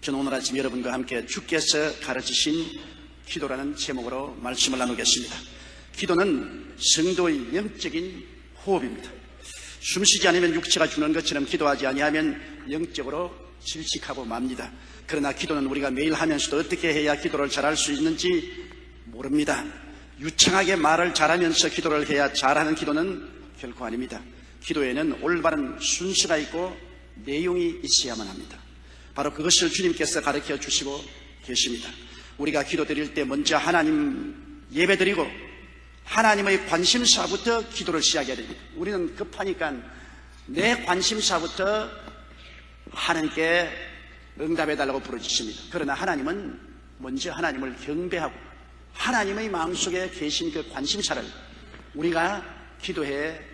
저는 오늘 아침 여러분과 함께 주께서 가르치신 기도라는 제목으로 말씀을 나누겠습니다. 기도는 성도의 영적인 호흡입니다. 숨쉬지 않으면 육체가 죽는 것처럼 기도하지 아니하면 영적으로 질식하고 맙니다. 그러나 기도는 우리가 매일 하면서도 어떻게 해야 기도를 잘할 수 있는지 모릅니다. 유창하게 말을 잘하면서 기도를 해야 잘하는 기도는 결코 아닙니다. 기도에는 올바른 순서가 있고 내용이 있어야만 합니다. 바로 그것을 주님께서 가르쳐 주시고 계십니다. 우리가 기도 드릴 때 먼저 하나님 예배 드리고 하나님의 관심사부터 기도를 시작해야 됩니다. 우리는 급하니까 내 관심사부터 하나님께 응답해달라고 부르짖습니다. 그러나 하나님은 먼저 하나님을 경배하고 하나님의 마음속에 계신 그 관심사를 우리가 기도해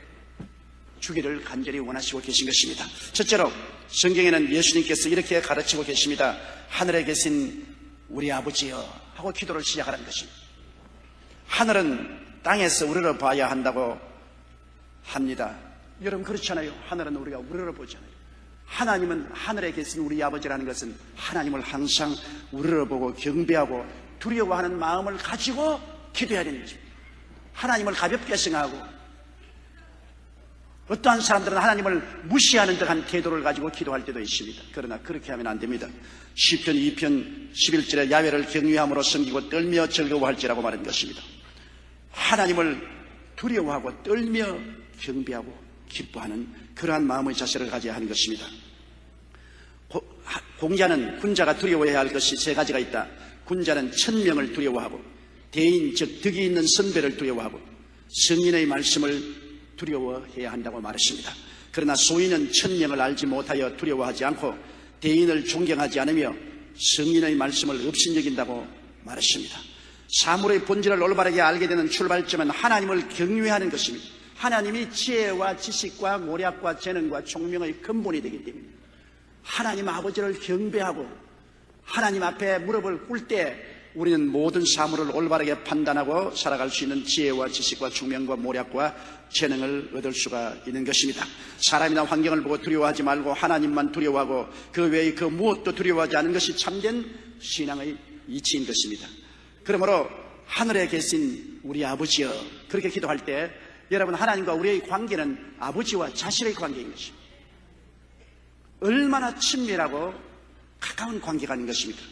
주기를 간절히 원하시고 계신 것입니다. 첫째로 성경에는 예수님께서 이렇게 가르치고 계십니다. 하늘에 계신 우리 아버지여 하고 기도를 시작하는 것입니다. 하늘은 땅에서 우러러 봐야 한다고 합니다. 여러분 그렇잖아요. 하늘은 우리가 우러러 보잖아요. 하나님은 하늘에 계신 우리 아버지라는 것은 하나님을 항상 우러러보고 경배하고 두려워하는 마음을 가지고 기도해야 되는 것입니다. 하나님을 가볍게 생각하고 어떠한 사람들은 하나님을 무시하는 듯한 태도를 가지고 기도할 때도 있습니다. 그러나 그렇게 하면 안 됩니다. 시편 2편 11절에 야훼를 경외함으로 섬기고 떨며 즐거워할지라고 말한 것입니다. 하나님을 두려워하고 떨며 경배하고 기뻐하는 그러한 마음의 자세를 가져야 하는 것입니다. 공자는 군자가 두려워해야 할 것이 세 가지가 있다. 군자는 천명을 두려워하고 대인 즉 덕이 있는 선배를 두려워하고 성인의 말씀을 두려워해야 한다고 말했습니다. 그러나 소인은 천명을 알지 못하여 두려워하지 않고 대인을 존경하지 않으며 성인의 말씀을 업신여긴다고 말했습니다. 사물의 본질을 올바르게 알게 되는 출발점은 하나님을 경외하는 것입니다. 하나님이 지혜와 지식과 모략과 재능과 총명의 근본이 되기 때문에 하나님 아버지를 경배하고 하나님 앞에 무릎을 꿇을 때 우리는 모든 사물을 올바르게 판단하고 살아갈 수 있는 지혜와 지식과 총명과 모략과 재능을 얻을 수가 있는 것입니다. 사람이나 환경을 보고 두려워하지 말고 하나님만 두려워하고 그 외의 그 무엇도 두려워하지 않은 것이 참된 신앙의 이치인 것입니다. 그러므로 하늘에 계신 우리 아버지여 그렇게 기도할 때 여러분 하나님과 우리의 관계는 아버지와 자식의 관계인 것입니다. 얼마나 친밀하고 가까운 관계가 있는 것입니다.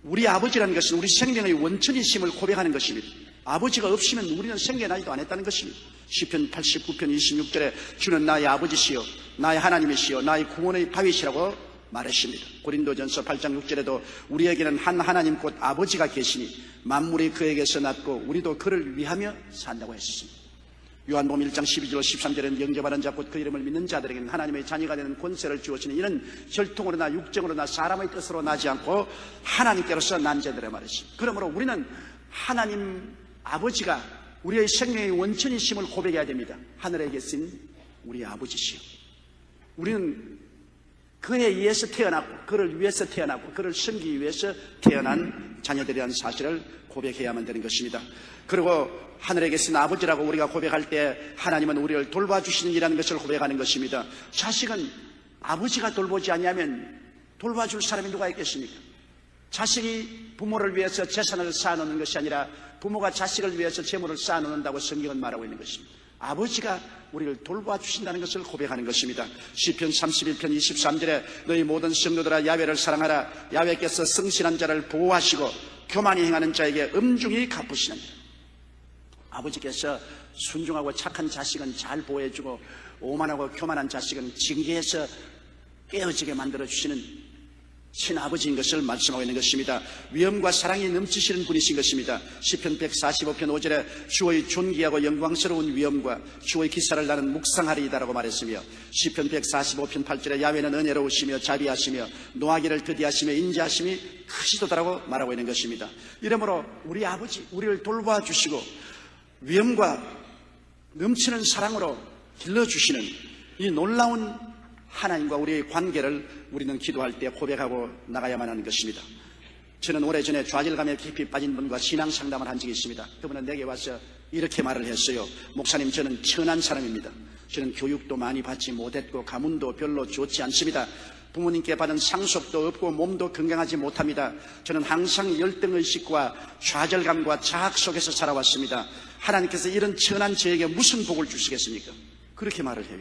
우리 아버지라는 것은 우리 생명의 원천이심을 고백하는 것입니다. 아버지가 없으면 우리는 생겨나지도 않았다는 것입니다. 시편 89편 26절에 주는 나의 아버지시요 나의 하나님이시요 나의 구원의 바위시라고 말했습니다. 고린도전서 8장 6절에도 우리에게는 한 하나님 곧 아버지가 계시니 만물이 그에게서 났고 우리도 그를 위하며 산다고 했습니다. 요한복음 1장 12절 13절에는 영접하는 자 곧 그 이름을 믿는 자들에게는 하나님의 자녀가 되는 권세를 주었으니 이는 혈통으로나 육정으로나 사람의 뜻으로 나지 않고 하나님께로서 난 자들의 말이십니다. 그러므로 우리는 하나님 아버지가 우리의 생명의 원천이심을 고백해야 됩니다. 하늘에 계신 우리 아버지시여 우리는 그에 의해서 태어났고 그를 위해서 태어났고 그를 섬기기 위해서 태어난 자녀들이라는 사실을 고백해야만 되는 것입니다. 그리고 하늘에 계신 아버지라고 우리가 고백할 때 하나님은 우리를 돌봐주시는 이라는 것을 고백하는 것입니다. 자식은 아버지가 돌보지 않으면 돌봐줄 사람이 누가 있겠습니까? 자식이 부모를 위해서 재산을 쌓아놓는 것이 아니라 부모가 자식을 위해서 재물을 쌓아놓는다고 성경은 말하고 있는 것입니다. 아버지가 우리를 돌봐주신다는 것을 고백하는 것입니다. 시편 31편 23절에 너희 모든 성도들아 야훼를 사랑하라. 야훼께서 성실한 자를 보호하시고 교만히 행하는 자에게 엄중히 갚으시느니라. 아버지께서 순종하고 착한 자식은 잘 보호해주고 오만하고 교만한 자식은 징계해서 깨어지게 만들어주시는 친아버지인 것을 말씀하고 있는 것입니다. 위엄과 사랑이 넘치시는 분이신 것입니다. 시편 145편 5절에 주의 존귀하고 영광스러운 위엄과 주의 기사를 나는 묵상하리이다라고 말했으며 시편 145편 8절에 야훼는 은혜로우시며 자비하시며 노하기를 더디하시며 인자하심이 크시도다라고 말하고 있는 것입니다. 이러므로 우리 아버지 우리를 돌봐주시고 위엄과 넘치는 사랑으로 길러주시는 이 놀라운 하나님과 우리의 관계를 우리는 기도할 때 고백하고 나가야만 하는 것입니다. 저는 오래전에 좌절감에 깊이 빠진 분과 신앙 상담을 한 적이 있습니다. 그분은 내게 와서 이렇게 말을 했어요. 목사님, 저는 천한 사람입니다. 저는 교육도 많이 받지 못했고 가문도 별로 좋지 않습니다. 부모님께 받은 상속도 없고 몸도 건강하지 못합니다. 저는 항상 열등의식과 좌절감과 자학 속에서 살아왔습니다. 하나님께서 이런 천한 저에게 무슨 복을 주시겠습니까? 그렇게 말을 해요.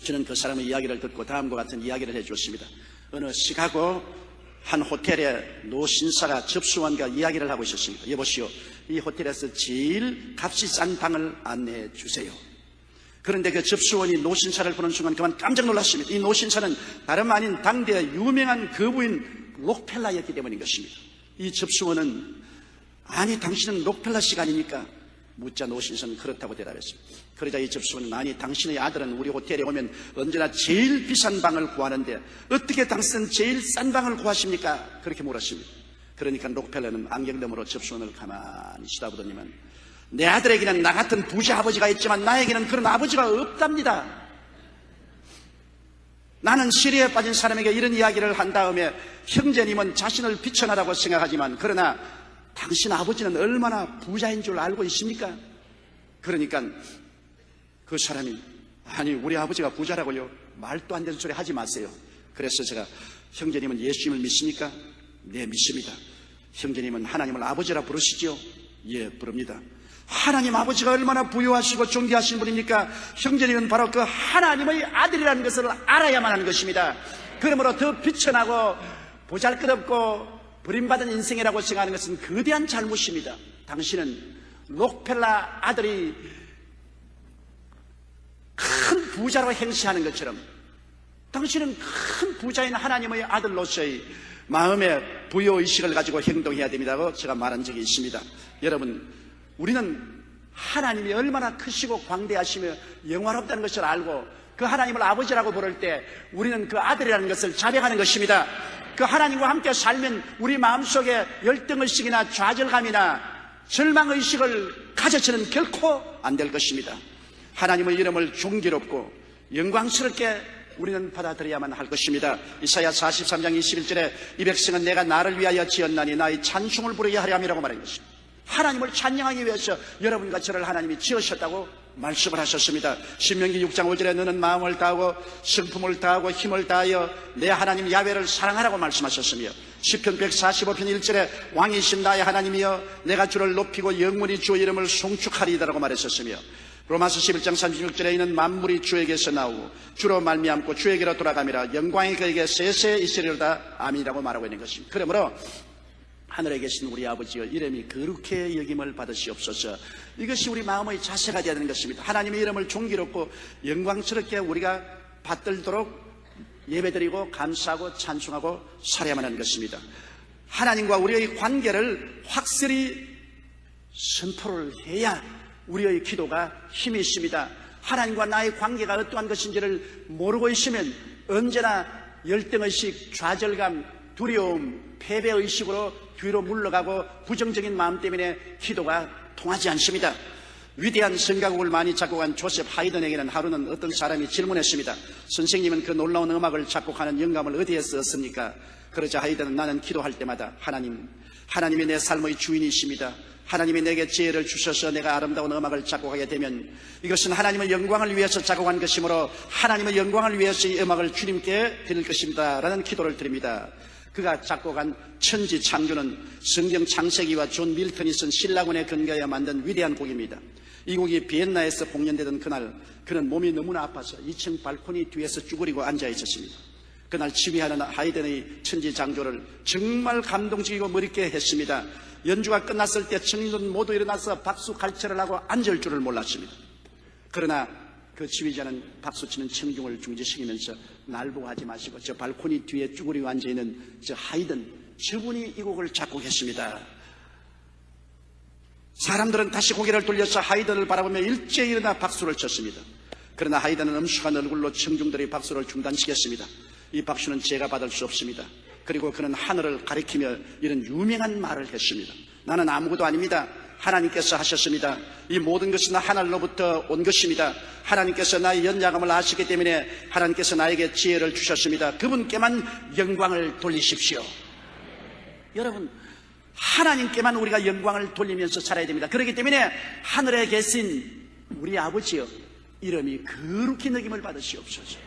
저는 그 사람의 이야기를 듣고 다음과 같은 이야기를 해주었습니다. 어느 시카고 한 호텔에 노신사가 접수원과 이야기를 하고 있었습니다. 여보시오, 이 호텔에서 제일 값이 싼 방을 안내해 주세요. 그런데 그 접수원이 노신사를 보는 순간 그만 깜짝 놀랐습니다. 이 노신사는 다름 아닌 당대 유명한 거부인 록펠라였기 때문인 것입니다. 이 접수원은 아니 당신은 록펠라 씨가 아닙니까? 묻자 노신사는 그렇다고 대답했습니다. 그러자 이 접수원은 아니 당신의 아들은 우리 호텔에 오면 언제나 제일 비싼 방을 구하는데 어떻게 당신은 제일 싼 방을 구하십니까? 그렇게 물었습니다. 그러니까 록펠라는 안경덤으로 접수원을 가만히 쳐다보더니만 내 아들에게는 나 같은 부자 아버지가 있지만 나에게는 그런 아버지가 없답니다. 나는 시리에 빠진 사람에게 이런 이야기를 한 다음에 형제님은 자신을 비천하다고 생각하지만 그러나 당신 아버지는 얼마나 부자인 줄 알고 있습니까? 그러니까 그 사람이 아니 우리 아버지가 부자라고요? 말도 안 되는 소리 하지 마세요. 그래서 제가 형제님은 예수님을 믿습니까? 네, 믿습니다. 형제님은 하나님을 아버지라 부르시죠? 예, 부릅니다. 하나님 아버지가 얼마나 부유하시고 존귀하신 분입니까? 형제님은 바로 그 하나님의 아들이라는 것을 알아야만 하는 것입니다. 그러므로 더 비천하고 보잘것없고 버림받은 인생이라고 생각하는 것은 거대한 잘못입니다. 당신은 록펠라 아들이 큰 부자로 행세하는 것처럼 당신은 큰 부자인 하나님의 아들로서의 마음의 부여의식을 가지고 행동해야 됩니다고 제가 말한 적이 있습니다. 여러분, 우리는 하나님이 얼마나 크시고 광대하시며 영화롭다는 것을 알고 그 하나님을 아버지라고 부를 때 우리는 그 아들이라는 것을 자백하는 것입니다. 그 하나님과 함께 살면 우리 마음속에 열등의식이나 좌절감이나 절망의식을 가져서는 결코 안 될 것입니다. 하나님의 이름을 존귀롭고 영광스럽게 우리는 받아들여야만 할 것입니다. 이사야 43장 21절에 이 백성은 내가 나를 위하여 지었나니 나의 찬송을 부르게 하려 함이라고 말한 것입니다. 하나님을 찬양하기 위해서 여러분과 저를 하나님이 지으셨다고 말씀을 하셨습니다. 신명기 6장 5절에 너는 마음을 다하고 성품을 다하고 힘을 다하여 내 하나님 야훼를 사랑하라고 말씀하셨으며 시편 145편 1절에 왕이신 나의 하나님이여 내가 주를 높이고 영원히 주의 이름을 송축하리이다라고 말했었으며 로마서 11장 36절에 이는 만물이 주에게서 나오고 주로 말미암고 주에게로 돌아가미라 영광이 그에게 세세 있으리로다 아멘이라고 말하고 있는 것입니다. 그러므로 하늘에 계신 우리 아버지여 이름이 거룩해 여김을 받으시옵소서. 이것이 우리 마음의 자세가 되어야 되는 것입니다. 하나님의 이름을 존귀롭고 영광스럽게 우리가 받들도록 예배드리고 감사하고 찬송하고 살아야만 하는 것입니다. 하나님과 우리의 관계를 확실히 선포를 해야 우리의 기도가 힘이 있습니다. 하나님과 나의 관계가 어떠한 것인지를 모르고 있으면 언제나 열등의식, 좌절감, 두려움, 패배의식으로 뒤로 물러가고 부정적인 마음 때문에 기도가 통하지 않습니다. 위대한 성가곡을 많이 작곡한 조셉 하이든에게는 하루는 어떤 사람이 질문했습니다. 선생님은 그 놀라운 음악을 작곡하는 영감을 어디에서 얻습니까? 그러자 하이든은 나는 기도할 때마다 하나님이 내 삶의 주인이십니다. 하나님이 내게 지혜를 주셔서 내가 아름다운 음악을 작곡하게 되면 이것은 하나님의 영광을 위해서 작곡한 것이므로 하나님의 영광을 위해서 이 음악을 주님께 드릴 것입니다 라는 기도를 드립니다. 그가 작곡한 천지 창조는 성경 창세기와 존 밀턴이 쓴 신라군의 근거에 만든 위대한 곡입니다. 이 곡이 비엔나에서 공연되던 그날 그는 몸이 너무나 아파서 2층 발코니 뒤에서 쭈그리고 앉아 있었습니다. 그날 지휘하는 하이든의 천지 창조를 정말 감동적이고 멋있게 했습니다. 연주가 끝났을 때 청인들 모두 일어나서 박수 갈채를 하고 앉을 줄을 몰랐습니다. 그러나 그 지휘자는 박수치는 청중을 중지시키면서 날 보고 하지 마시고 저 발코니 뒤에 쭈그리고 앉아있는 저 하이든, 저분이 이 곡을 작곡했습니다. 사람들은 다시 고개를 돌려서 하이든을 바라보며 일제히 일어나 박수를 쳤습니다. 그러나 하이든은 엄숙한 얼굴로 청중들의 박수를 중단시켰습니다. 이 박수는 제가 받을 수 없습니다. 그리고 그는 하늘을 가리키며 이런 유명한 말을 했습니다. 나는 아무것도 아닙니다. 하나님께서 하셨습니다. 이 모든 것은 하늘로부터 온 것입니다. 하나님께서 나의 연약함을 아시기 때문에 하나님께서 나에게 지혜를 주셨습니다. 그분께만 영광을 돌리십시오. 여러분, 하나님께만 우리가 영광을 돌리면서 살아야 됩니다. 그렇기 때문에 하늘에 계신 우리 아버지여 이름이 거룩히 여김을 받으시옵소서.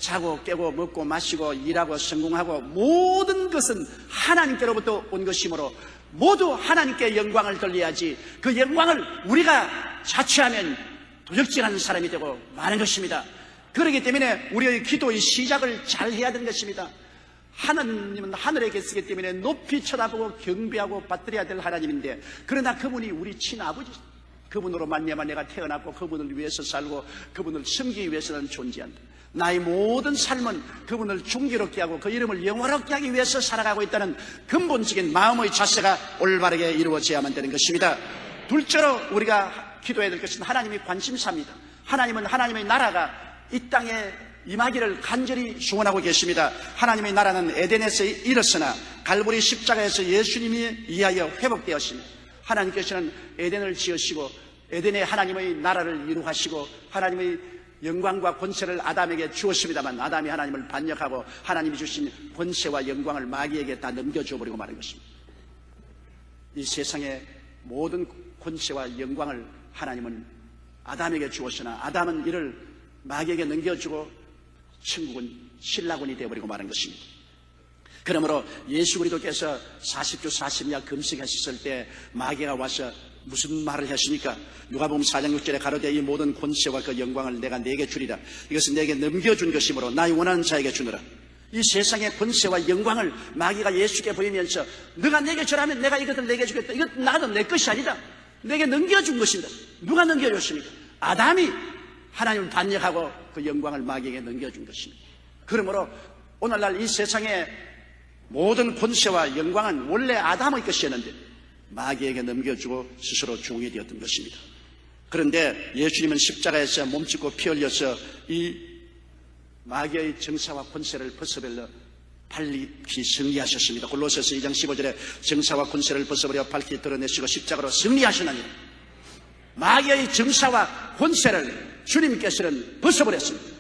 자고 깨고 먹고 마시고 일하고 성공하고 모든 것은 하나님께로부터 온 것이므로 모두 하나님께 영광을 돌려야지 그 영광을 우리가 자취하면 도적질하는 사람이 되고 마는 것입니다. 그렇기 때문에 우리의 기도의 시작을 잘 해야 되는 것입니다. 하나님은 하늘에 계시기 때문에 높이 쳐다보고 경배하고 받들어야 될 하나님인데, 그러나 그분이 우리 친아버지, 그분으로 말미암아 내가 태어났고 그분을 위해서 살고 그분을 섬기기 위해서는 존재한다. 나의 모든 삶은 그분을 존귀롭게 하고 그 이름을 영화롭게 하기 위해서 살아가고 있다는 근본적인 마음의 자세가 올바르게 이루어져야만 되는 것입니다. 둘째로 우리가 기도해야 될 것은 하나님의 관심사입니다. 하나님은 하나님의 나라가 이 땅에 임하기를 간절히 소원하고 계십니다. 하나님의 나라는 에덴에서 일었으나 갈보리 십자가에서 예수님이 위하여 회복되었습니다. 하나님께서는 에덴을 지으시고 에덴에 하나님의 나라를 이루하시고 하나님의 영광과 권세를 아담에게 주었습니다만 아담이 하나님을 반역하고 하나님이 주신 권세와 영광을 마귀에게 다 넘겨줘 버리고 마는 것입니다. 이 세상의 모든 권세와 영광을 하나님은 아담에게 주었으나 아담은 이를 마귀에게 넘겨주고 천국은 신라군이 되어버리고 마는 것입니다. 그러므로 예수 그리스도께서 40주 40야 금식하셨을 때 마귀가 와서 무슨 말을 했습니까? 누가복음 4장 6절에 가로되 이 모든 권세와 그 영광을 내가 네게 주리라. 이것은 내게 넘겨준 것이므로 나의 원하는 자에게 주느라. 이 세상의 권세와 영광을 마귀가 예수께 보이면서 너가 내게 주라면 내가 이것을 내게 주겠다. 이것 나도 내 것이 아니다. 내게 넘겨준 것입니다. 누가 넘겨줬습니까? 아담이 하나님을 반역하고 그 영광을 마귀에게 넘겨준 것입니다. 그러므로 오늘날 이 세상의 모든 권세와 영광은 원래 아담의 것이었는데 마귀에게 넘겨주고 스스로 종이 되었던 것입니다. 그런데 예수님은 십자가에서 몸짓고 피 흘려서 이 마귀의 정사와 권세를 벗어버려 발리히 승리하셨습니다. 골로새서 2장 15절에 정사와 권세를 벗어버려 발리히 드러내시고 십자가로 승리하셨나니 마귀의 정사와 권세를 주님께서는 벗어버렸습니다.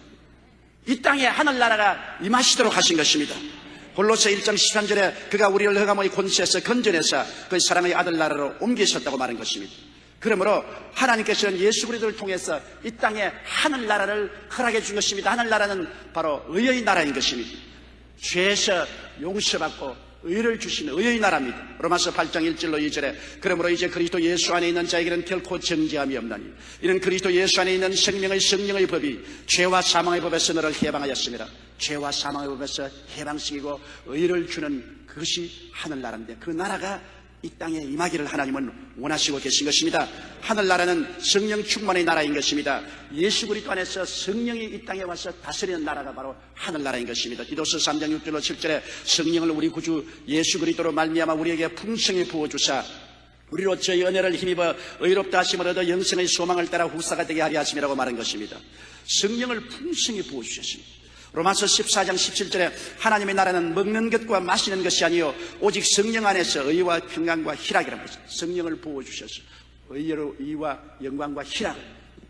이 땅에 하늘나라가 임하시도록 하신 것입니다. 골로새 1장 13절에 그가 우리를 흑암의 권세에서 건져내사 그 사랑의 아들 나라로 옮기셨다고 말한 것입니다. 그러므로 하나님께서는 예수 그리스도를 통해서 이 땅에 하늘나라를 허락해 준 것입니다. 하늘나라는 바로 의의 나라인 것입니다. 죄에서 용서받고 의를 주시는 의의 나라입니다. 로마서 8장 1절로 2절에 그러므로 이제 그리스도 예수 안에 있는 자에게는 결코 정죄함이 없나니 이는 그리스도 예수 안에 있는 생명의 성령의 법이 죄와 사망의 법에서 너를 해방하였습니다. 죄와 사망의 법에서 해방시키고 의를 주는 그것이 하늘나라인데 그 나라가 이 땅에 임하기를 하나님은 원하시고 계신 것입니다. 하늘나라는 성령 충만의 나라인 것입니다. 예수 그리스도 안에서 성령이 이 땅에 와서 다스리는 나라가 바로 하늘나라인 것입니다. 디도서 3장 6절로 7절에 성령을 우리 구주 예수 그리스도로 말미암아 우리에게 풍성히 부어주사 우리로 저희 은혜를 힘입어 의롭다 하심을 얻어 영생의 소망을 따라 후사가 되게 하려 하심이라고 말한 것입니다. 성령을 풍성히 부어주셨습니다. 로마서 14장 17절에 하나님의 나라는 먹는 것과 마시는 것이 아니요 오직 성령 안에서 의와 평강과 희락이라는 것입니다. 성령을 부어주셔서 의와 영광과 희락을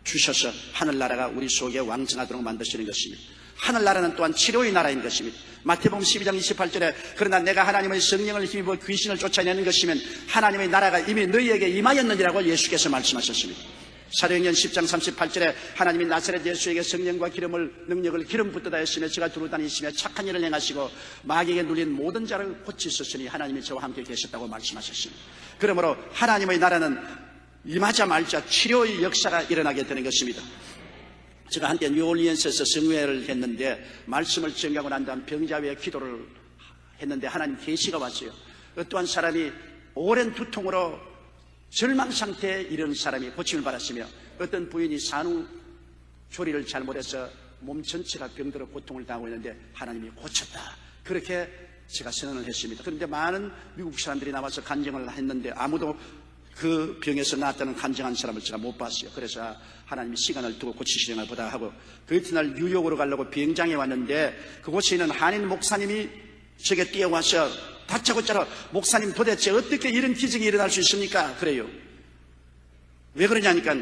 주셔서 하늘나라가 우리 속에 왕성하도록 만드시는 것입니다. 하늘나라는 또한 치료의 나라인 것입니다. 마태복음 12장 28절에 그러나 내가 하나님의 성령을 힘입어 귀신을 쫓아내는 것이면 하나님의 나라가 이미 너희에게 임하였느니라고 예수께서 말씀하셨습니다. 사도행전 10장 38절에 하나님이 나사렛 예수에게 성령과 능력을 기름 붓듯 하였으며 저가 두루 다니시며 착한 일을 행하시고 마귀에게 눌린 모든 자를 고치셨으니 하나님이 저와 함께 계셨다고 말씀하셨습니다. 그러므로 하나님의 나라는 임하자마자 치료의 역사가 일어나게 되는 것입니다. 제가 한때 뉴올리언스에서 성회를 했는데 말씀을 전가하고 난 다음 병자 위에 기도를 했는데 하나님 계시가 왔어요. 어떠한 사람이 오랜 두통으로 절망 상태에 이른 사람이 고침을 받았으며 어떤 부인이 산후 조리를 잘못해서 몸 전체가 병들어 고통을 당하고 있는데 하나님이 고쳤다. 그렇게 제가 선언을 했습니다. 그런데 많은 미국 사람들이 나와서 간증을 했는데 아무도 그 병에서 나았다는 간증한 사람을 제가 못 봤어요. 그래서 하나님이 시간을 두고 고치시려나 보다 하고 그 이튿날 뉴욕으로 가려고 비행장에 왔는데 그곳에 있는 한인 목사님이 저게 뛰어와서 다짜고짜로 목사님 도대체 어떻게 이런 기적이 일어날 수 있습니까? 그래요. 왜 그러냐니까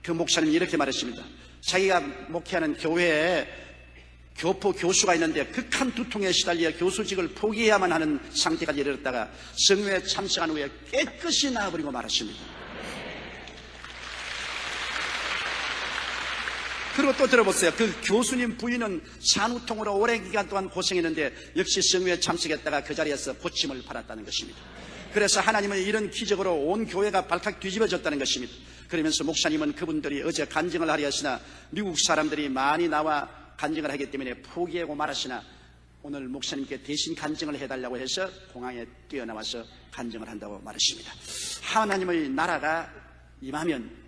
그 목사님이 이렇게 말했습니다. 자기가 목회하는 교회에 교수가 있는데 극한 두통에 시달려 교수직을 포기해야만 하는 상태까지 이르렀다가 성회에 참석한 후에 깨끗이 나아버리고 말았습니다. 그리고 또 들어보세요. 그 교수님 부인은 산후통으로 오랜 기간 동안 고생했는데 역시 성회에 참석했다가 그 자리에서 고침을 받았다는 것입니다. 그래서 하나님은 이런 기적으로 온 교회가 발칵 뒤집어졌다는 것입니다. 그러면서 목사님은 그분들이 어제 간증을 하려 했으나 미국 사람들이 많이 나와 간증을 하기 때문에 포기하고 말았으나 오늘 목사님께 대신 간증을 해달라고 해서 공항에 뛰어나와서 간증을 한다고 말했습니다. 하나님의 나라가 임하면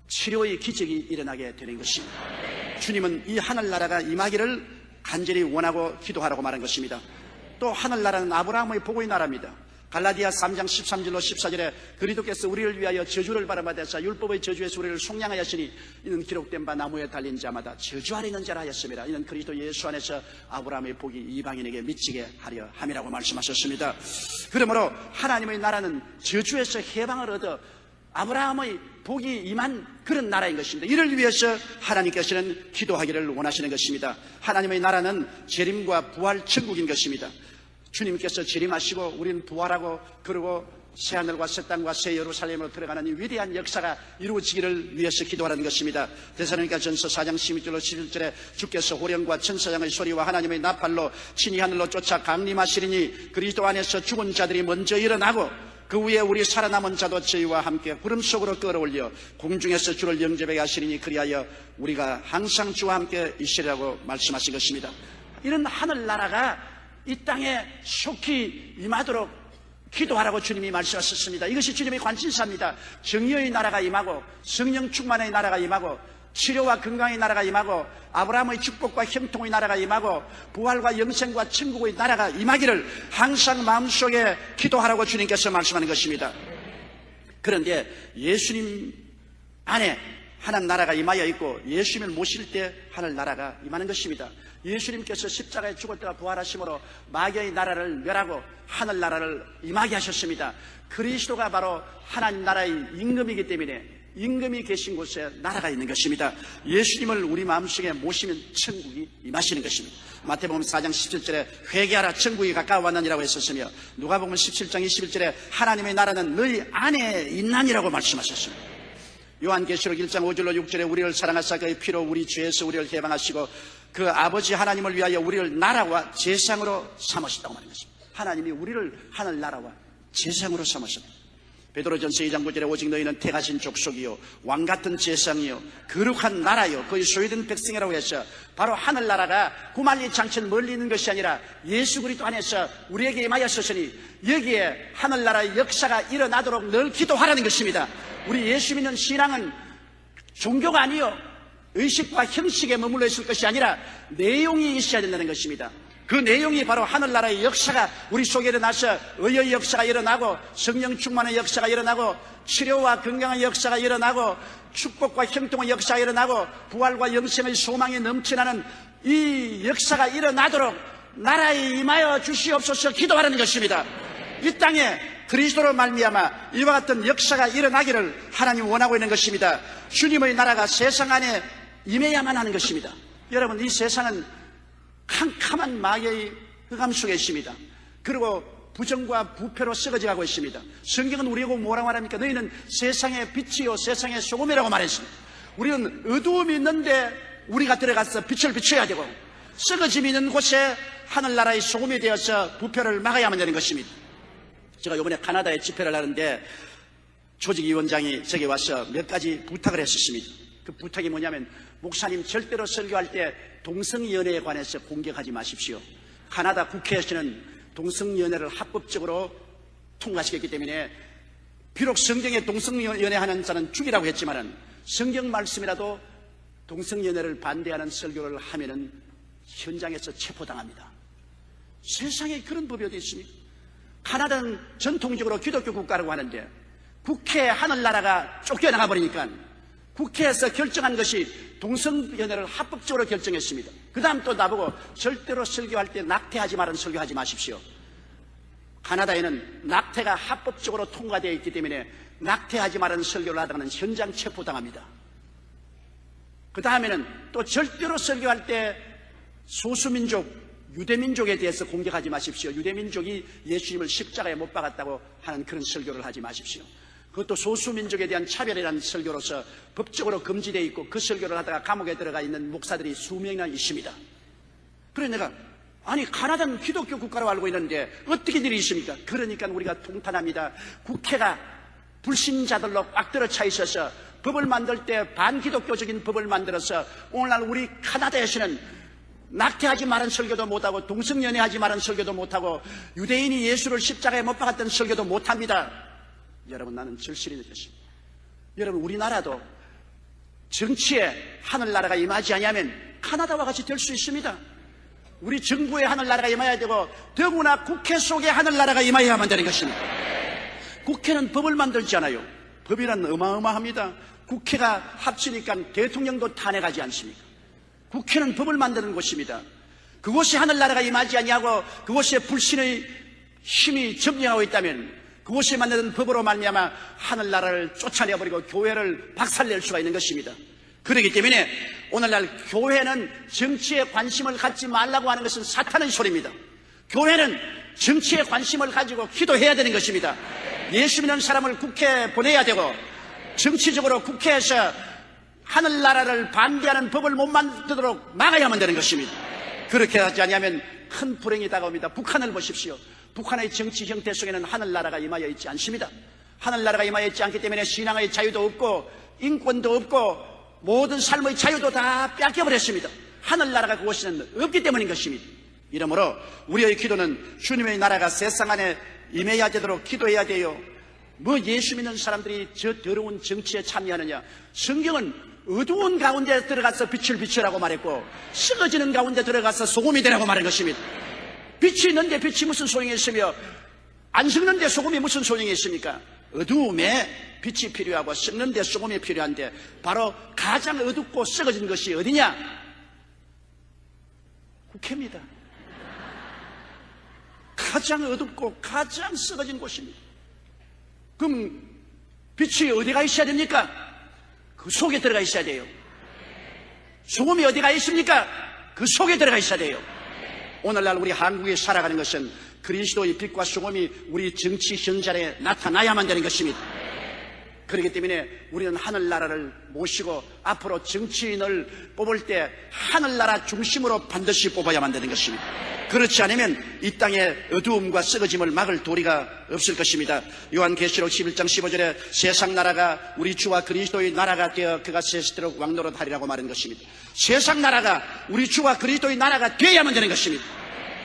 치료의 기적이 일어나게 되는 것입니다. 주님은 이 하늘나라가 임하기를 간절히 원하고 기도하라고 말한 것입니다. 또 하늘나라는 아브라함의 복의 나라입니다. 갈라디아 3장 13절로 14절에 그리스도께서 우리를 위하여 저주를 받아서 율법의 저주에서 우리를 속량하였으니 이는 기록된 바 나무에 달린 자마다 저주 아래 있는 자라 하였습니다. 이는 그리스도 예수 안에서 아브라함의 복이 이방인에게 미치게 하려 함이라고 말씀하셨습니다. 그러므로 하나님의 나라는 저주에서 해방을 얻어 아브라함의 복이 임한 그런 나라인 것입니다. 이를 위해서 하나님께서는 기도하기를 원하시는 것입니다. 하나님의 나라는 재림과 부활 천국인 것입니다. 주님께서 재림하시고 우리는 부활하고 그리고 새하늘과 새 땅과 새 예루살렘으로 들어가는 이 위대한 역사가 이루어지기를 위해서 기도하는 것입니다. 데살로니가 전서 4장 16절로 17절에 주께서 호령과 천사장의 소리와 하나님의 나팔로 친히 하늘로 쫓아 강림하시리니 그리스도 안에서 죽은 자들이 먼저 일어나고 그 후에 우리 살아남은 자도 저희와 함께 구름 속으로 끌어올려 공중에서 주를 영접하게 하시리니 그리하여 우리가 항상 주와 함께 있으리라고 말씀하신 것입니다. 이런 하늘나라가 이 땅에 속히 임하도록 기도하라고 주님이 말씀하셨습니다. 이것이 주님의 관심사입니다. 정의의 나라가 임하고 성령 충만의 나라가 임하고 치료와 건강의 나라가 임하고 아브라함의 축복과 형통의 나라가 임하고 부활과 영생과 천국의 나라가 임하기를 항상 마음속에 기도하라고 주님께서 말씀하는 것입니다. 그런데 예수님 안에 하나님 나라가 임하여 있고 예수님을 모실 때 하늘나라가 임하는 것입니다. 예수님께서 십자가에 죽을 때가 부활하심으로 마귀의 나라를 멸하고 하늘나라를 임하게 하셨습니다. 그리스도가 바로 하나님 나라의 임금이기 때문에 임금이 계신 곳에 나라가 있는 것입니다. 예수님을 우리 마음속에 모시면 천국이 임하시는 것입니다. 마태복음 4장 17절에 회개하라 천국이 가까워왔느니라고 했었으며 누가복음 17장 21절에 하나님의 나라는 너희 안에 있나니라고 말씀하셨습니다. 요한계시록 1장 5절로 6절에 우리를 사랑하사 그의 피로 우리 죄에서 우리를 해방하시고 그 아버지 하나님을 위하여 우리를 나라와 제상으로 삼으셨다고 말하는 것입니다. 하나님이 우리를 하늘나라와 제상으로 삼으셨다. 베드로전서 2장 9절에 오직 너희는 택하신 족속이요 왕같은 제상이요 거룩한 나라요 그의 소유된 백성이라고 해서 바로 하늘나라가 구만리 장천 멀리 있는 것이 아니라 예수 그리스도 안에서 우리에게 임하였으니 여기에 하늘나라의 역사가 일어나도록 늘 기도하라는 것입니다. 우리 예수 믿는 신앙은 종교가 아니요 의식과 형식에 머물러 있을 것이 아니라 내용이 있어야 된다는 것입니다. 그 내용이 바로 하늘나라의 역사가 우리 속에 일어나서 의의 역사가 일어나고 성령 충만의 역사가 일어나고 치료와 건강의 역사가 일어나고 축복과 형통의 역사가 일어나고 부활과 영생의 소망이 넘쳐나는 이 역사가 일어나도록 나라에 임하여 주시옵소서 기도하라는 것입니다. 이 땅에 그리스도로 말미암아 이와 같은 역사가 일어나기를 하나님 원하고 있는 것입니다. 주님의 나라가 세상 안에 임해야만 하는 것입니다. 여러분, 이 세상은 캄캄한 마귀의 흑암 속에 있습니다. 그리고 부정과 부패로 썩어져 가고 있습니다. 성경은 우리하고 뭐라고 말합니까? 너희는 세상의 빛이요 세상의 소금이라고 말했습니다. 우리는 어두움이 있는데 우리가 들어가서 빛을 비춰야 되고 썩어짐이 있는 곳에 하늘나라의 소금이 되어서 부패를 막아야만 되는 것입니다. 제가 이번에 카나다에 집회를 하는데 조직위원장이 제게 와서 몇 가지 부탁을 했었습니다. 그 부탁이 뭐냐면 목사님 절대로 설교할 때 동성연애에 관해서 공격하지 마십시오. 카나다 국회에서는 동성연애를 합법적으로 통과시켰기 때문에 비록 성경에 동성연애하는 자는 죽이라고 했지만은 성경 말씀이라도 동성연애를 반대하는 설교를 하면은 현장에서 체포당합니다. 세상에 그런 법이 어디 있습니까? 카나다는 전통적으로 기독교 국가라고 하는데 국회 하늘나라가 쫓겨나가 버리니까 국회에서 결정한 것이 동성연애를 합법적으로 결정했습니다. 그 다음 또 나보고 절대로 설교할 때 낙태하지 말은 설교하지 마십시오. 카나다에는 낙태가 합법적으로 통과되어 있기 때문에 낙태하지 말은 설교를 하다가는 현장 체포당합니다. 그 다음에는 또 절대로 설교할 때 소수민족, 유대민족에 대해서 공격하지 마십시오. 유대민족이 예수님을 십자가에 못 박았다고 하는 그런 설교를 하지 마십시오. 그것도 소수민족에 대한 차별이라는 설교로서 법적으로 금지되어 있고 그 설교를 하다가 감옥에 들어가 있는 목사들이 수명이나 있습니다. 그래 내가 아니 가나다는 기독교 국가로 알고 있는데 어떻게 일이 있습니까? 그러니까 우리가 통탄합니다. 국회가 불신자들로 꽉 들어차 있어서 법을 만들 때 반기독교적인 법을 만들어서 오늘날 우리 카나다에서는 낙태하지 말은 설교도 못하고 동성연애하지 말은 설교도 못하고 유대인이 예수를 십자가에 못 박았던 설교도 못합니다. 여러분 나는 절실히 느꼈습니다. 여러분 우리나라도 정치에 하늘나라가 임하지 아니하면 카나다와 같이 될 수 있습니다. 우리 정부에 하늘나라가 임해야 되고 더구나 국회 속에 하늘나라가 임해야만 되는 것입니다. 국회는 법을 만들지 않아요. 법이란 어마어마합니다. 국회가 합치니까 대통령도 탄핵하지 않습니까? 국회는 법을 만드는 곳입니다. 그곳이 하늘나라가 임하지 아니하고 그곳에 불신의 힘이 점령하고 있다면 그곳에 만드는 법으로 말미암아 하늘나라를 쫓아내버리고 교회를 박살낼 수가 있는 것입니다. 그렇기 때문에 오늘날 교회는 정치에 관심을 갖지 말라고 하는 것은 사탄의 소리입니다. 교회는 정치에 관심을 가지고 기도해야 되는 것입니다. 예수 믿는 사람을 국회에 보내야 되고 정치적으로 국회에서 하늘나라를 반대하는 법을 못 만들도록 막아야만 되는 것입니다. 그렇게 하지 않으면 큰 불행이 다가옵니다. 북한을 보십시오. 북한의 정치 형태 속에는 하늘나라가 임하여 있지 않습니다. 하늘나라가 임하여 있지 않기 때문에 신앙의 자유도 없고 인권도 없고 모든 삶의 자유도 다 뺏겨버렸습니다. 하늘나라가 그곳에는 없기 때문인 것입니다. 이러므로 우리의 기도는 주님의 나라가 세상 안에 임해야 되도록 기도해야 돼요. 뭐 예수 믿는 사람들이 저 더러운 정치에 참여하느냐? 성경은 어두운 가운데 들어가서 빛을 비추라고 말했고 썩어지는 가운데 들어가서 소금이 되라고 말한 것입니다. 빛이 있는데 빛이 무슨 소용이 있으며 안 썩는데 소금이 무슨 소용이 있습니까? 어두움에 빛이 필요하고 썩는데 소금이 필요한데 바로 가장 어둡고 썩어진 것이 어디냐? 국회입니다. 가장 어둡고 가장 썩어진 곳입니다. 그럼 빛이 어디가 있어야 됩니까? 그 속에 들어가 있어야 돼요. 소금이 어디가 있습니까? 그 속에 들어가 있어야 돼요. 오늘날 우리 한국에 살아가는 것은 그리스도의 빛과 소금이 우리 정치 현장에 나타나야만 되는 것입니다. 그렇기 때문에 우리는 하늘나라를 모시고 앞으로 정치인을 뽑을 때 하늘나라 중심으로 반드시 뽑아야만 되는 것입니다. 그렇지 않으면 이 땅의 어두움과 썩어짐을 막을 도리가 없을 것입니다. 요한계시록 11장 15절에 세상 나라가 우리 주와 그리스도의 나라가 되어 그가 세시도록 왕노릇하리라고 말한 것입니다. 세상 나라가 우리 주와 그리스도의 나라가 되어야만 되는 것입니다.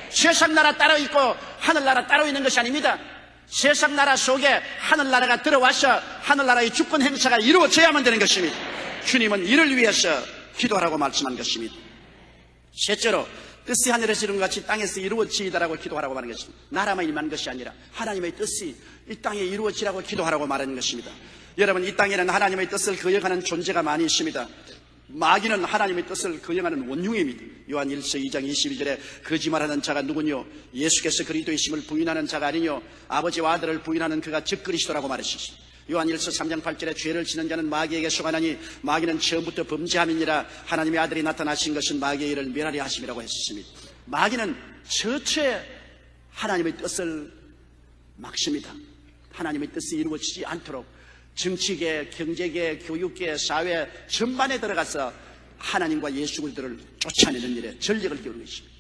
세상 나라 따로 있고 하늘나라 따로 있는 것이 아닙니다. 세상 나라 속에 하늘나라가 들어와서 하늘나라의 주권 행사가 이루어져야만 되는 것입니다. 주님은 이를 위해서 기도하라고 말씀한 것입니다. 셋째로 뜻이 하늘에서 이룬 것 같이 땅에서 이루어지이다라고 기도하라고 말하는 것입니다. 나라만 임한 것이 아니라 하나님의 뜻이 이 땅에 이루어지라고 기도하라고 말하는 것입니다. 여러분 이 땅에는 하나님의 뜻을 거역하는 존재가 많이 있습니다. 마귀는 하나님의 뜻을 거역하는 원흉입니다. 요한 1서 2장 22절에 거짓말하는 자가 누구뇨? 예수께서 그리스도이심을 부인하는 자가 아니뇨? 아버지와 아들을 부인하는 그가 즉 그리스도라고 말하셨습니다. 요한 1서 3장 8절에 죄를 지는 자는 마귀에게 속하나니 마귀는 처음부터 범죄함이니라. 하나님의 아들이 나타나신 것은 마귀의 일을 멸하려 하심이라고 했습니다. 마귀는 처처에 하나님의 뜻을 막습니다. 하나님의 뜻이 이루어지지 않도록 정치계, 경제계, 교육계, 사회 전반에 들어가서 하나님과 예수 그리스도를 쫓아내는 일에 전력을 기울이고 있습니다.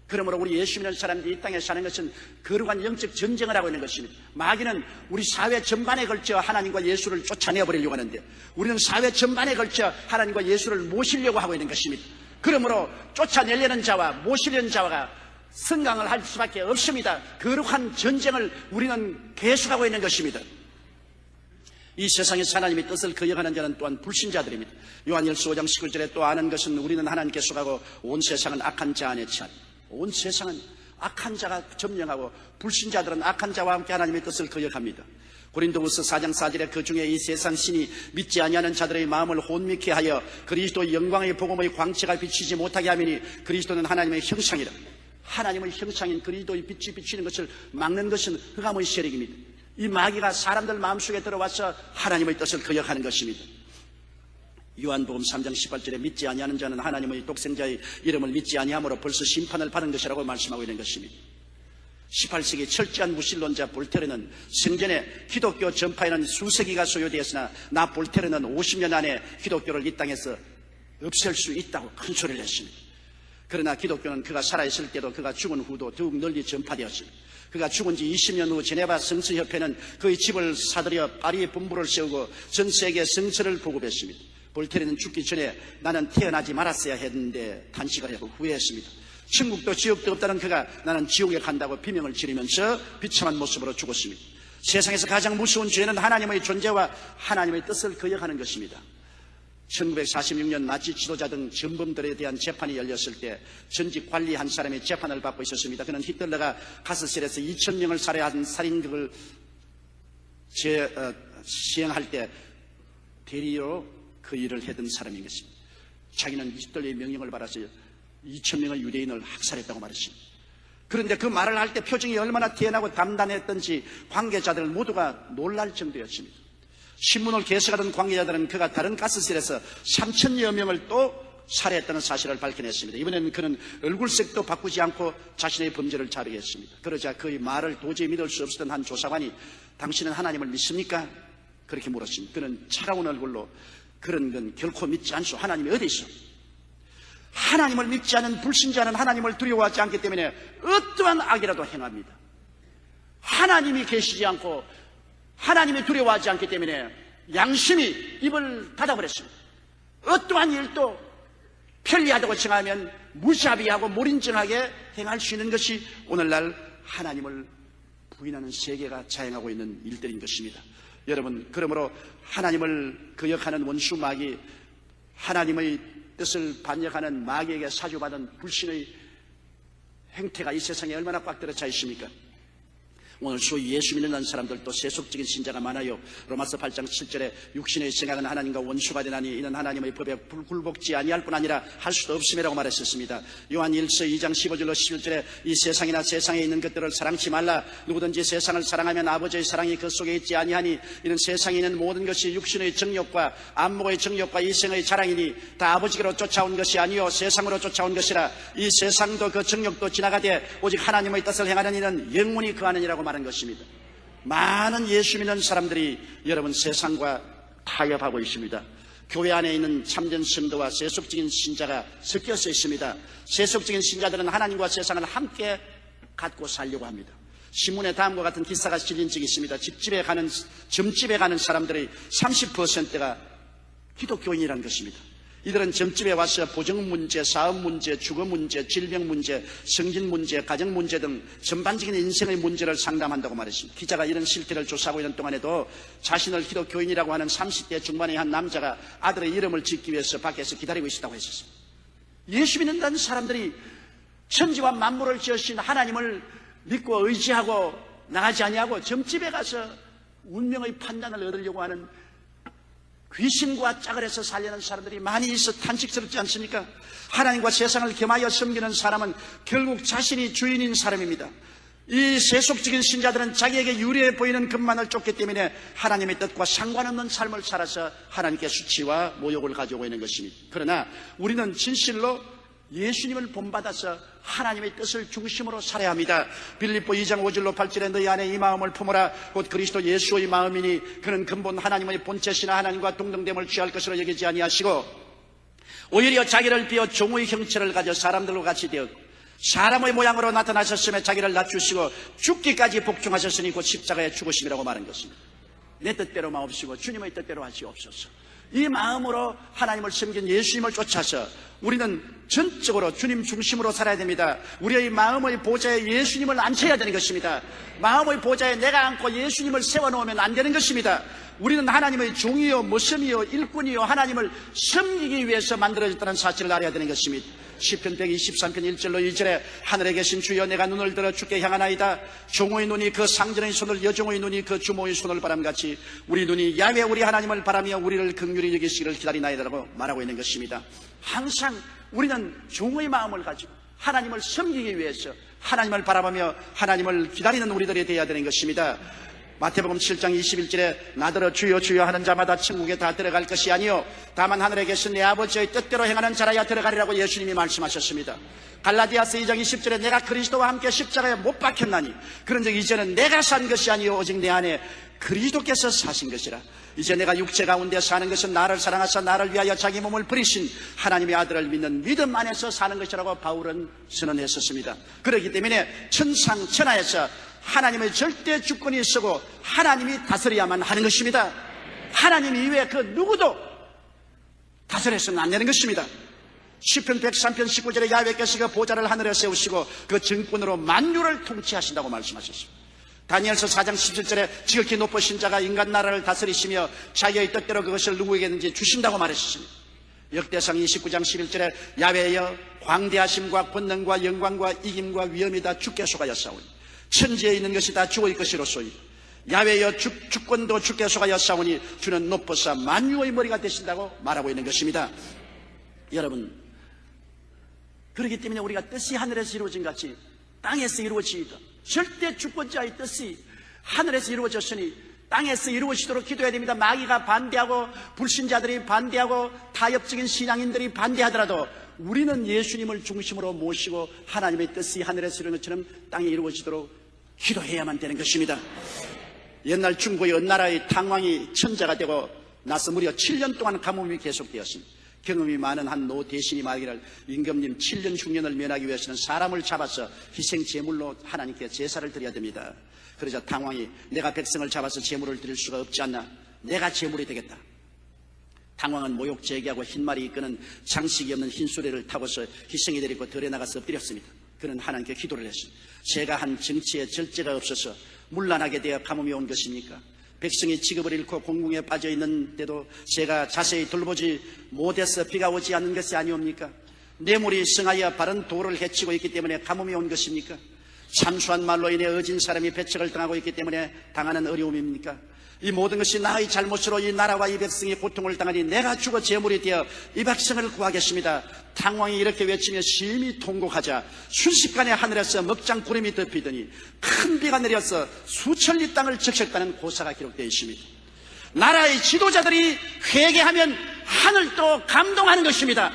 그러므로 우리 예수 믿는 사람들이 이 땅에 사는 것은 거룩한 영적 전쟁을 하고 있는 것입니다. 마귀는 우리 사회 전반에 걸쳐 하나님과 예수를 쫓아내버리려고 하는데 우리는 사회 전반에 걸쳐 하나님과 예수를 모시려고 하고 있는 것입니다. 그러므로 쫓아내려는 자와 모시려는 자가 성강을 할 수밖에 없습니다. 거룩한 전쟁을 우리는 계속하고 있는 것입니다. 이 세상에서 하나님의 뜻을 거역하는 자는 또한 불신자들입니다. 요한일서 5장 19절에 또 아는 것은 우리는 하나님께 속하고 온 세상은 악한 자 안에 처한. 온 세상은 악한 자가 점령하고 불신자들은 악한 자와 함께 하나님의 뜻을 거역합니다. 고린도후서 4장 4절에 그 중에 이 세상 신이 믿지 아니하는 자들의 마음을 혼미케 하여 그리스도의 영광의 복음의 광채가 비치지 못하게 하미니 그리스도는 하나님의 형상이라. 하나님의 형상인 그리스도의 빛이 비치는 것을 막는 것은 흑암의 세력입니다. 이 마귀가 사람들 마음속에 들어와서 하나님의 뜻을 거역하는 것입니다. 요한복음 3장 18절에 믿지 아니하는 자는 하나님의 독생자의 이름을 믿지 아니함으로 벌써 심판을 받은 것이라고 말씀하고 있는 것입니다. 18세기 철저한 무신론자 볼테르는 생전에 기독교 전파에는 수세기가 소요되었으나 나 볼테르는 50년 안에 기독교를 이 땅에서 없앨 수 있다고 큰 소리를 했습니다. 그러나 기독교는 그가 살아있을 때도 그가 죽은 후도 더욱 널리 전파되었습니다. 그가 죽은 지 20년 후 제네바 성서협회는 그의 집을 사들여 파리에 본부를 세우고 전 세계 성서를 보급했습니다. 볼테르는 죽기 전에 나는 태어나지 말았어야 했는데 탄식을 하고 후회했습니다. 천국도 지옥도 없다는 그가 나는 지옥에 간다고 비명을 지르면서 비참한 모습으로 죽었습니다. 세상에서 가장 무서운 죄는 하나님의 존재와 하나님의 뜻을 거역하는 것입니다. 1946년 나치 지도자 등 전범들에 대한 재판이 열렸을 때 전직 관리 한 사람이 재판을 받고 있었습니다. 그는 히틀러가 가스실에서 2,000명을 살해한 살인극을 시행할 때 대리로 그 일을 해둔 사람인 것입니다. 자기는 히틀러의 명령을 받아서 2,000명의 유대인을 학살했다고 말했습니다. 그런데 그 말을 할 때 표정이 얼마나 태연하고 담담했던지 관계자들 모두가 놀랄 정도였습니다. 신문을 개석하던 관계자들은 그가 다른 가스실에서 3,000여 명을 또 살해했다는 사실을 밝혀냈습니다. 이번에는 그는 얼굴색도 바꾸지 않고 자신의 범죄를 자백했습니다. 그러자 그의 말을 도저히 믿을 수 없었던 한 조사관이 당신은 하나님을 믿습니까? 그렇게 물었습니다. 그는 차가운 얼굴로 그런 건 결코 믿지 않소. 하나님이 어디 있어? 하나님을 믿지 않은 불신자는 하나님을 두려워하지 않기 때문에 어떠한 악이라도 행합니다. 하나님이 계시지 않고 하나님이 두려워하지 않기 때문에 양심이 입을 닫아버렸습니다. 어떠한 일도 편리하다고 정하면 무자비하고 몰인정하게 행할 수 있는 것이 오늘날 하나님을 부인하는 세계가 자행하고 있는 일들인 것입니다. 여러분, 그러므로 하나님을 거역하는 원수 마귀, 하나님의 뜻을 반역하는 마귀에게 사주받은 불신의 행태가 이 세상에 얼마나 꽉 들어차 있습니까? 오늘 소위 예수 믿는 사람들도 세속적인 신자가 많아요. 로마서 8장 7절에 육신의 생각은 하나님과 원수가 되나니 이는 하나님의 법에 굴복지 아니할 뿐 아니라 할 수도 없음이라고 말했었습니다. 요한 1서 2장 15절로 11절에 이 세상이나 세상에 있는 것들을 사랑치 말라. 누구든지 세상을 사랑하면 아버지의 사랑이 그 속에 있지 아니하니 이는 세상에 있는 모든 것이 육신의 정욕과 안목의 정욕과 이생의 자랑이니 다 아버지께로 쫓아온 것이 아니요 세상으로 쫓아온 것이라. 이 세상도 그 정욕도 지나가되 오직 하나님의 뜻을 행하는 이는 영원히 거하느니라고 말한 것입니다. 많은 예수 믿는 사람들이 여러분 세상과 타협하고 있습니다. 교회 안에 있는 참된 성도와 세속적인 신자가 섞여서 있습니다. 세속적인 신자들은 하나님과 세상을 함께 갖고 살려고 합니다. 신문에 다음과 같은 기사가 실린 적이 있습니다. 점집에 가는 사람들의 30%가 기독교인이라는 것입니다. 이들은 점집에 와서 보정 문제, 사업 문제, 주거 문제, 질병 문제, 성진 문제, 가정 문제 등 전반적인 인생의 문제를 상담한다고 말했습니다. 기자가 이런 실태를 조사하고 있는 동안에도 자신을 기독교인이라고 하는 30대 중반의 한 남자가 아들의 이름을 짓기 위해서 밖에서 기다리고 있었다고 했었습니다. 예수 믿는다는 사람들이 천지와 만물을 지으신 하나님을 믿고 의지하고 나가지 아니하고 점집에 가서 운명의 판단을 얻으려고 하는 귀신과 짝을 해서 살려는 사람들이 많이 있어 탄식스럽지 않습니까? 하나님과 세상을 겸하여 섬기는 사람은 결국 자신이 주인인 사람입니다. 이 세속적인 신자들은 자기에게 유리해 보이는 것만을 쫓기 때문에 하나님의 뜻과 상관없는 삶을 살아서 하나님께 수치와 모욕을 가져오고 있는 것입니다. 그러나 우리는 진실로 예수님을 본받아서 하나님의 뜻을 중심으로 살아야 합니다. 빌립보 2장 5절로 8절에 너희 안에 이 마음을 품어라. 곧 그리스도 예수의 마음이니 그는 근본 하나님의 본체시나 하나님과 동등됨을 취할 것으로 여기지 아니하시고 오히려 자기를 비워 종의 형체를 가져 사람들과 같이 되었고 사람의 모양으로 나타나셨음에 자기를 낮추시고 죽기까지 복종하셨으니 곧 십자가에 죽으심이라고 말한 것입니다. 내 뜻대로 마옵시고 주님의 뜻대로 하시옵소서. 이 마음으로 하나님을 섬긴 예수님을 쫓아서 우리는 전적으로 주님 중심으로 살아야 됩니다. 우리의 마음의 보좌에 예수님을 앉혀야 되는 것입니다. 마음의 보좌에 내가 앉고 예수님을 세워놓으면 안 되는 것입니다. 우리는 하나님의 종이요 모섬이요 일꾼이요 하나님을 섬기기 위해서 만들어졌다는 사실을 알아야 되는 것입니다. 시편 123편 1절로 2절에 하늘에 계신 주여 내가 눈을 들어 주께 향하나이다. 종의 눈이 그 상전의 손을 여종의 눈이 그 주모의 손을 바람같이 우리 눈이 야훼 우리 하나님을 바라며 우리를 긍휼히 여기시기를 기다리나이다라고 말하고 있는 것입니다. 항상 우리는 종의 마음을 가지고 하나님을 섬기기 위해서 하나님을 바라보며 하나님을 기다리는 우리들이 되어야 되는 것입니다. 마태복음 7장 21절에 나더러 주여 주여 하는 자마다 천국에 다 들어갈 것이 아니요 다만 하늘에 계신 내 아버지의 뜻대로 행하는 자라야 들어가리라고 예수님이 말씀하셨습니다. 갈라디아서 2장 20절에 내가 그리스도와 함께 십자가에 못 박혔나니 그런즉 이제는 내가 산 것이 아니요 오직 내 안에 그리스도께서 사신 것이라. 이제 내가 육체 가운데 사는 것은 나를 사랑하사 나를 위하여 자기 몸을 버리신 하나님의 아들을 믿는 믿음 안에서 사는 것이라고 바울은 선언했었습니다. 그렇기 때문에 천상천하에서 하나님의 절대 주권이 있고 하나님이 다스려야만 하는 것입니다. 하나님 이외에 그 누구도 다스려서는 안 되는 것입니다. 시편 103편 19절에 야훼께서 그 보좌를 하늘에 세우시고 그 정권으로 만유를 통치하신다고 말씀하셨습니다. 다니엘서 4장 17절에 지극히 높으신 자가 인간 나라를 다스리시며 자기의 뜻대로 그것을 누구에게든지 주신다고 말했습니다. 역대상 29장 11절에 야훼여 광대하심과 권능과 영광과 이김과 위엄이 다 주께 속하였사오니 천지에 있는 것이 다 주의 것이로소이 야훼여 주권도 주께 속하였사오니 주는 높으사 만유의 머리가 되신다고 말하고 있는 것입니다. 여러분, 그렇기 때문에 우리가 뜻이 하늘에서 이루어진 같이 땅에서 이루어지니까 절대 주권자의 뜻이 하늘에서 이루어졌으니 땅에서 이루어지도록 기도해야 됩니다. 마귀가 반대하고 불신자들이 반대하고 타협적인 신앙인들이 반대하더라도 우리는 예수님을 중심으로 모시고 하나님의 뜻이 하늘에서 이루어진 것처럼 땅에 이루어지도록 기도해야만 되는 것입니다. 옛날 중국의 어느 나라의 탕왕이 천자가 되고 나서 무려 7년 동안 가뭄이 계속되었습니다. 경험이 많은 한 노 대신이 말하기를 임금님 7년 흉년을 면하기 위해서는 사람을 잡아서 희생 제물로 하나님께 제사를 드려야 됩니다. 그러자 탕왕이 내가 백성을 잡아서 제물을 드릴 수가 없지 않나? 내가 제물이 되겠다. 탕왕은 모욕 제기하고 흰말이 이끄는 장식이 없는 흰 수레를 타고서 희생이 데리고 들에 나가서 엎드렸습니다. 그는 하나님께 기도를 했습니다. 제가 한 정치에 절제가 없어서 문란하게 되어 가뭄이 온 것입니까? 백성이 직업을 잃고 공궁에 빠져 있는데도 제가 자세히 돌보지 못해서 비가 오지 않는 것이 아니옵니까? 뇌물이 성하여 바른 도를 해치고 있기 때문에 가뭄이 온 것입니까? 참수한 말로 인해 어진 사람이 배척을 당하고 있기 때문에 당하는 어려움입니까? 이 모든 것이 나의 잘못으로 이 나라와 이 백성이 고통을 당하니 내가 죽어 제물이 되어 이 백성을 구하겠습니다. 탕왕이 이렇게 외치며 심히 통곡하자 순식간에 하늘에서 먹장 구름이 덮이더니 큰 비가 내려서 수천리 땅을 적셨다는 고사가 기록되어 있습니다. 나라의 지도자들이 회개하면 하늘도 감동하는 것입니다.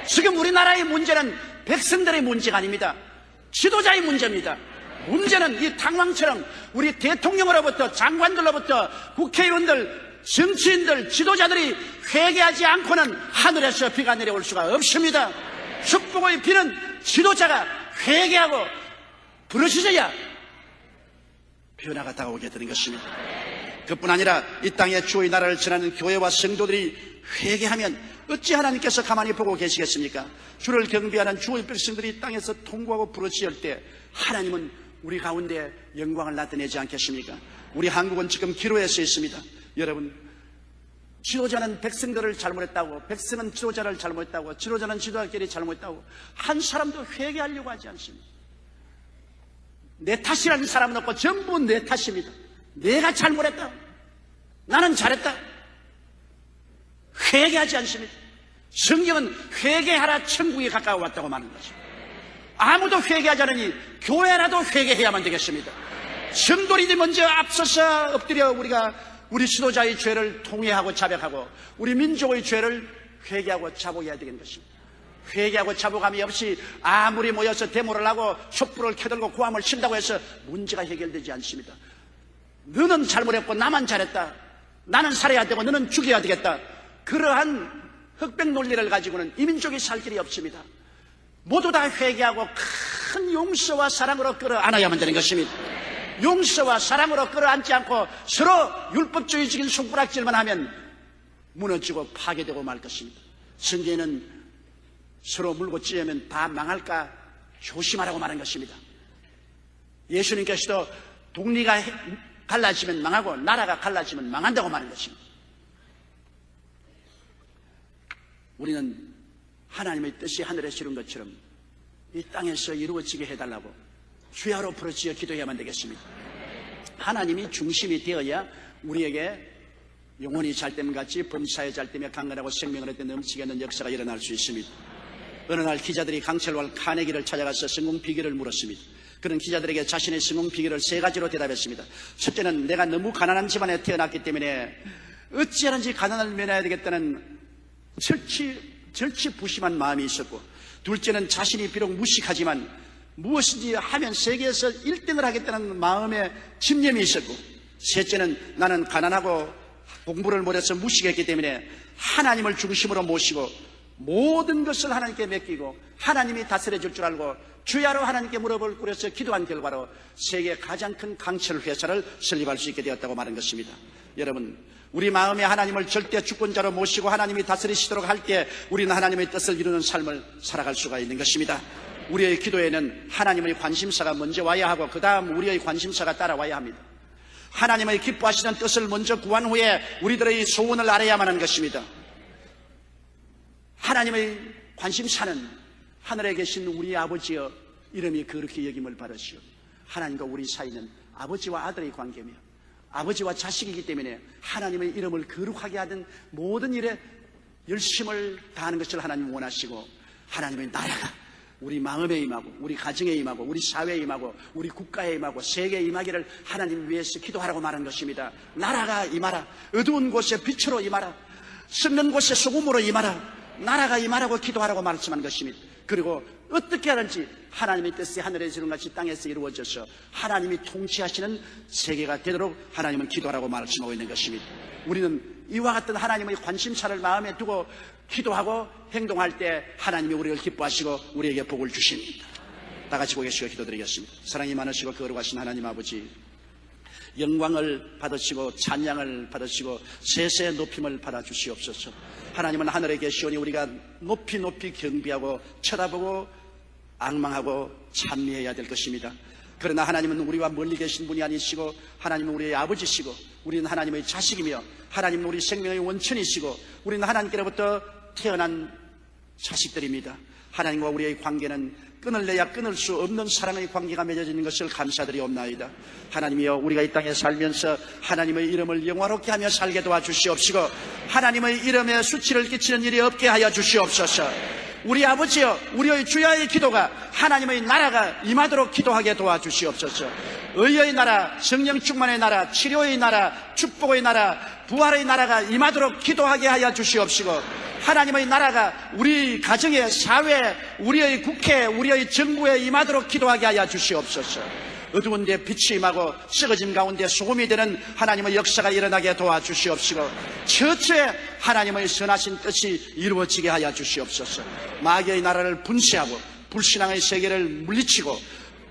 지금 우리나라의 문제는 백성들의 문제가 아닙니다. 지도자의 문제입니다. 문제는 이 탕왕처럼 우리 대통령으로부터 장관들로부터 국회의원들, 정치인들, 지도자들이 회개하지 않고는 하늘에서 비가 내려올 수가 없습니다. 축복의 비는 지도자가 회개하고 부르짖어야 변화가 다가오게 되는 것입니다. 그뿐 아니라 이 땅에 주의 나라를 전하는 교회와 성도들이 회개하면 어찌 하나님께서 가만히 보고 계시겠습니까? 주를 경배하는 주의 백성들이 땅에서 통곡하고 부르짖을 때 하나님은 우리 가운데 영광을 나타내지 않겠습니까? 우리 한국은 지금 기로에 서 있습니다. 여러분, 지도자는 백성들을 잘못했다고, 백성은 지도자를 잘못했다고, 지도자는 지도자끼리 잘못했다고 한 사람도 회개하려고 하지 않습니다. 내 탓이라는 사람은 없고 전부 내 탓입니다. 내가 잘못했다, 나는 잘했다, 회개하지 않습니다. 성경은 회개하라 천국에 가까워 왔다고 말하는 것입니다. 아무도 회개하지 않으니 교회라도 회개해야만 되겠습니다. 성도들이 먼저 앞서서 엎드려 우리 지도자의 죄를 통회하고 자백하고 우리 민족의 죄를 회개하고 자복해야 되는 것입니다. 회개하고 자복함이 없이 아무리 모여서 데모를 하고 촛불을 켜들고 고함을 친다고 해서 문제가 해결되지 않습니다. 너는 잘못했고 나만 잘했다, 나는 살아야 되고 너는 죽여야 되겠다, 그러한 흑백 논리를 가지고는 이 민족이 살 길이 없습니다. 모두 다 회개하고 큰 용서와 사랑으로 끌어안아야만 되는 것입니다. 용서와 사랑으로 끌어안지 않고 서로 율법주의적인 손가락질만 하면 무너지고 파괴되고 말 것입니다. 성경에는 서로 물고 찌르면 다 망할까 조심하라고 말한 것입니다. 예수님께서도 독리가 갈라지면 망하고 나라가 갈라지면 망한다고 말한 것입니다. 우리는 하나님의 뜻이 하늘에서 이룬 것처럼 이 땅에서 이루어지게 해달라고 주야로 부르짖어 기도해야만 되겠습니다. 하나님이 중심이 되어야 우리에게 영혼이 잘됨 같이 범사에 잘되며 강건하고 생명을 얻되 넘치게 하는 역사가 일어날 수 있습니다. 어느 날 기자들이 강철왈 카네기를 찾아가서 성공 비결을 물었습니다. 그는 기자들에게 자신의 성공 비결을 3가지로 대답했습니다. 첫째는 내가 너무 가난한 집안에 태어났기 때문에 어찌하든지 가난을 면해야 되겠다는 절치부심한 마음이 있었고, 둘째는 자신이 비록 무식하지만 무엇인지 하면 세계에서 1등을 하겠다는 마음의 집념이 있었고, 셋째는 나는 가난하고 공부를 못해서 무식했기 때문에 하나님을 중심으로 모시고 모든 것을 하나님께 맡기고 하나님이 다스려 줄 줄 알고 주야로 하나님께 무릎을 꿇어서 기도한 결과로 세계 가장 큰 강철 회사를 설립할 수 있게 되었다고 말한 것입니다. 여러분, 우리 마음에 하나님을 절대 주권자로 모시고 하나님이 다스리시도록 할 때 우리는 하나님의 뜻을 이루는 삶을 살아갈 수가 있는 것입니다. 우리의 기도에는 하나님의 관심사가 먼저 와야 하고 그 다음 우리의 관심사가 따라와야 합니다. 하나님의 기뻐하시는 뜻을 먼저 구한 후에 우리들의 소원을 알아야만 하는 것입니다. 하나님의 관심사는 하늘에 계신 우리 아버지여 이름이 거룩히 여김을 받으시오. 하나님과 우리 사이는 아버지와 아들의 관계며 아버지와 자식이기 때문에 하나님의 이름을 거룩하게 하던 모든 일에 열심을 다하는 것을 하나님 원하시고, 하나님의 나라가 우리 마음에 임하고 우리 가정에 임하고 우리 사회에 임하고 우리 국가에 임하고 세계에 임하기를 하나님 위해서 기도하라고 말한 것입니다. 나라가 임하라. 어두운 곳에 빛으로 임하라. 썩는 곳에 소금으로 임하라. 나라가 임하라고 기도하라고 말씀한 것입니다. 그리고 어떻게 하는지 하나님의 뜻이 하늘에서 이룬같이 땅에서 이루어져서 하나님이 통치하시는 세계가 되도록 하나님은 기도하라고 말씀하고 있는 것입니다. 우리는 이와 같은 하나님의 관심사를 마음에 두고 기도하고 행동할 때 하나님이 우리를 기뻐하시고 우리에게 복을 주십니다. 다 같이 고개 숙여 기도드리겠습니다. 사랑이 많으시고 거룩하신 하나님 아버지, 영광을 받으시고 찬양을 받으시고 세세 높임을 받아 주시옵소서. 하나님은 하늘에 계시오니 우리가 높이 경비하고 쳐다보고 앙망하고 찬미해야 될 것입니다. 그러나 하나님은 우리와 멀리 계신 분이 아니시고 하나님은 우리의 아버지시고 우리는 하나님의 자식이며 하나님은 우리 생명의 원천이시고 우리는 하나님께로부터 태어난 자식들입니다. 하나님과 우리의 관계는 끊을래야 끊을 수 없는 사랑의 관계가 맺어지는 것을 감사드리옵나이다. 하나님이여, 우리가 이 땅에 살면서 하나님의 이름을 영화롭게 하며 살게 도와주시옵시고 하나님의 이름에 수치를 끼치는 일이 없게 하여 주시옵소서. 우리 아버지여, 우리의 주야의 기도가 하나님의 나라가 임하도록 기도하게 도와주시옵소서. 의의 나라, 성령 충만의 나라, 치료의 나라, 축복의 나라, 부활의 나라가 임하도록 기도하게 하여 주시옵시고 하나님의 나라가 우리 가정의 사회, 우리의 국회, 우리의 정부에 임하도록 기도하게 하여 주시옵소서. 어두운 데 빛이 임하고 썩어진 가운데 소금이 되는 하나님의 역사가 일어나게 도와주시옵시고 처처에 하나님의 선하신 뜻이 이루어지게 하여 주시옵소서. 마귀의 나라를 분쇄하고 불신앙의 세계를 물리치고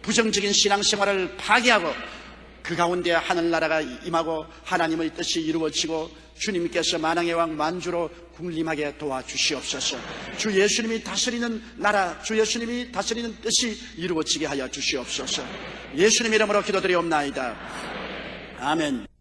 부정적인 신앙생활을 파괴하고 그 가운데 하늘나라가 임하고 하나님의 뜻이 이루어지고 주님께서 만왕의 왕 만주로 군림하게 도와주시옵소서. 주 예수님이 다스리는 나라, 주 예수님이 다스리는 뜻이 이루어지게 하여 주시옵소서. 예수님 이름으로 기도드리옵나이다. 아멘.